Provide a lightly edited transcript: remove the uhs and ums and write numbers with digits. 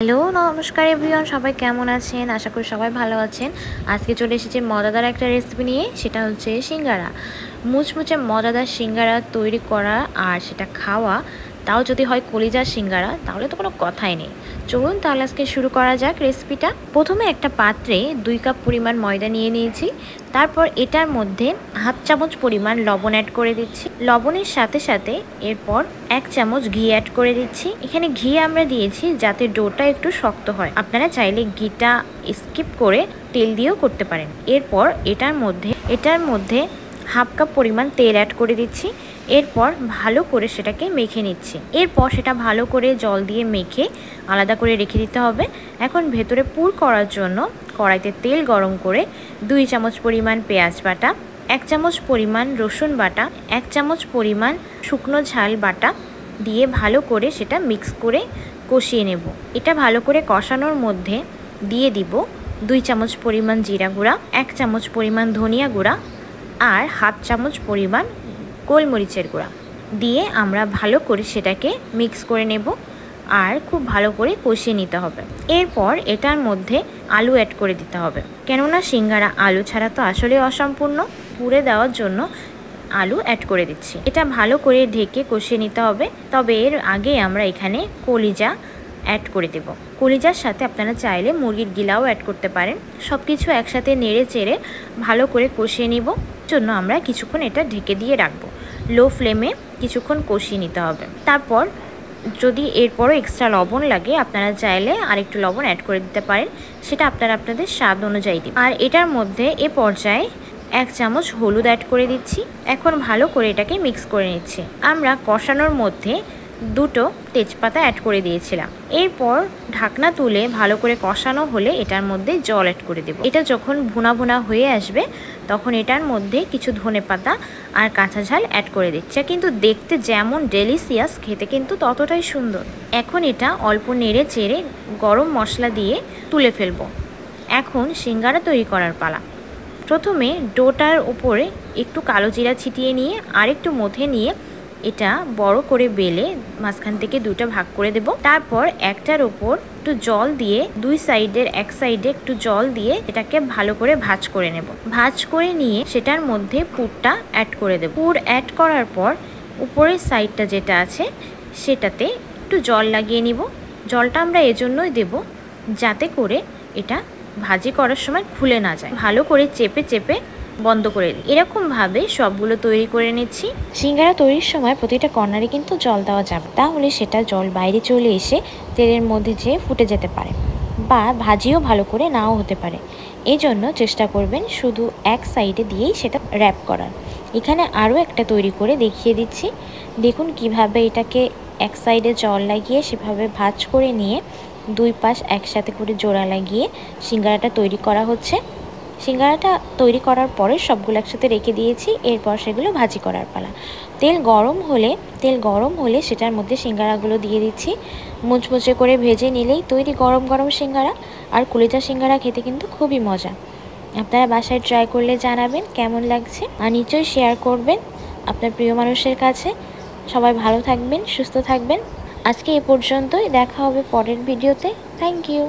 Hello নমস্কার everyone, সবাই কেমন আছেন? আশা করি সবাই ভালো আছেন। আজকে চলে এসেছি মজাদার একটা রেসিপি নিয়ে, সেটা হচ্ছে সিঙ্গারা। মুচমুচে মজাদার সিঙ্গারা তৈরি করা আর সেটা খাওয়া, তাও যদি হয় কলিজার সিঙ্গারা, তাহলে তো কোনো কথাই নেই। চলুন তাহলে আজকে শুরু করা যাক রেসিপিটা। প্রথমে একটা পাত্রে 2 কাপ পরিমাণ ময়দা নিয়ে নিয়েছি। তারপর এটার মধ্যে হাফ চামচ পরিমাণ লবণ অ্যাড করে দিচ্ছি। লবণের সাথে সাথে এরপর 1 চামচ ঘি অ্যাড করে দিচ্ছি। এখানে ঘি আমরা দিয়েছি যাতে ডোটা একটু শক্ত হয়। আপনারা চাইলে ঘিটা স্কিপ করে তেল দিয়েও করতে পারেন। এরপর এটার মধ্যে হাফ কাপ পরিমাণ তেল অ্যাড করে দিচ্ছি। এরপর ভালো করে সেটাকে মেখে নিচ্ছি। এরপর সেটা ভালো করে জল দিয়ে মেখে আলাদা করে রেখে দিতে হবে। এখন ভেতরে পুর করার জন্য কড়াইতে তেল গরম করে 2 চামচ পরিমাণ পেঁয়াজ বাটা, 1 চামচ পরিমাণ রসুন বাটা, 1 চামচ পরিমাণ শুকনো ঝাল বাটা দিয়ে ভালো করে সেটা মিক্স করে কষিয়ে নেব। এটা ভালো করে কষানোর মধ্যে দিয়ে দিব 2 চামচ পরিমাণ জিরা গুঁড়া, 1 চামচ পরিমাণ ধনিয়া গুঁড়া আর হাফ চামচ পরিমাণ গোলমরিচের গুঁড়া দিয়ে আমরা ভালো করে সেটাকে মিক্স করে নেব আর খুব ভালো করে কষিয়ে নিতে হবে। এরপর এটার মধ্যে আলু অ্যাড করে দিতে হবে, কেননা সিঙ্গারা আলু ছাড়া তো আসলে অসম্পূর্ণ। পুরে দেওয়ার জন্য আলু অ্যাড করে দিচ্ছি। এটা ভালো করে ঢেকে কষিয়ে নিতে হবে। তবে এর আগে আমরা এখানে কলিজা অ্যাড করে দেব। কলিজার সাথে আপনারা চাইলে মুরগির গিলাও অ্যাড করতে পারেন। সব কিছু একসাথে নেড়ে চেড়ে ভালো করে কষিয়ে নিব জন্য আমরা কিছুক্ষণ এটা ঢেকে দিয়ে রাখবো। লো ফ্লেমে কিছুক্ষণ কষিয়ে নিতে হবে। তারপর যদি এরপরও এক্সট্রা লবণ লাগে, আপনারা চাইলে আরেকটু লবণ অ্যাড করে দিতে পারেন। সেটা আপনাদের স্বাদ অনুযায়ী দিন। আর এটার মধ্যে এ পর্যায়ে 1 চামচ হলুদ অ্যাড করে দিচ্ছি। এখন ভালো করে এটাকে মিক্স করে নিচ্ছি। আমরা কষানোর মধ্যে 2টো তেজপাতা অ্যাড করে দিয়েছিলাম। এরপর ঢাকনা তুলে ভালো করে কষানো হলে এটার মধ্যে জল অ্যাড করে দেব। এটা যখন ভুনা ভুনা হয়ে আসবে তখন এটার মধ্যে কিছু ধনেপাতা আর কাঁচা ঝাল অ্যাড করে দিচ্ছে। কিন্তু দেখতে যেমন ডেলিশিয়াস, খেতে কিন্তু ততটাই সুন্দর। এখন এটা অল্প নেড়ে চেড়ে গরম মশলা দিয়ে তুলে ফেলবো। এখন সিঙ্গারা তৈরি করার পালা। প্রথমে ডোটার উপরে একটু কালো জিরা ছিটিয়ে নিয়ে আর একটু মথে নিয়ে এটা বড় করে বেলে মাঝখান থেকে 2টা ভাগ করে দেব। তারপর একটার উপর একটু জল দিয়ে এক সাইডে একটু জল দিয়ে এটাকে ভালো করে ভাঁজ করে নেব। ভাঁজ করে নিয়ে সেটার মধ্যে পুরটা অ্যাড করে দেব। পুর অ্যাড করার পর উপরের সাইডটা যেটা আছে সেটাতে একটু জল লাগিয়ে নিব। জলটা আমরা এজন্যই দেব যাতে করে এটা ভাজি করার সময় খুলে না যায়। ভালো করে চেপে চেপে বন্ধ করে দিই। এরকমভাবে সবগুলো তৈরি করে নিচ্ছি। সিঙ্গারা তৈরির সময় প্রতিটা কর্নারে কিন্তু জল দেওয়া যাবে, তাহলে সেটা জল বাইরে চলে এসে তেলের মধ্যে যেয়ে ফুটে যেতে পারে বা ভাজিও ভালো করে নাও হতে পারে। এই জন্য চেষ্টা করবেন শুধু এক সাইডে দিয়েই সেটা র্যাপ করার। এখানে আরও একটা তৈরি করে দেখিয়ে দিচ্ছি। দেখুন কিভাবে এটাকে এক সাইডে জল লাগিয়ে সেভাবে ভাঁজ করে নিয়ে 2 পাশ একসাথে করে জোড়া লাগিয়ে সিঙ্গারাটা তৈরি করা হচ্ছে। সিঙ্গারাটা তৈরি করার পরে সবগুলো একসাথে রেখে দিয়েছি। এরপর সেগুলো ভাজি করার পালা। তেল গরম হলে সেটার মধ্যে সিঙ্গারাগুলো দিয়ে দিচ্ছি। মুচমুচে করে ভেজে নিলেই তৈরি গরম গরম সিঙ্গারা। আর কলিজা সিঙ্গারা খেতে কিন্তু খুবই মজা। আপনারা বাসায় ট্রাই করলে জানাবেন কেমন লাগছে আর নিশ্চয়ই শেয়ার করবেন আপনার প্রিয় মানুষের কাছে। সবাই ভালো থাকবেন, সুস্থ থাকবেন। আজকে এ পর্যন্তই, দেখা হবে পরের ভিডিওতে। Thank you.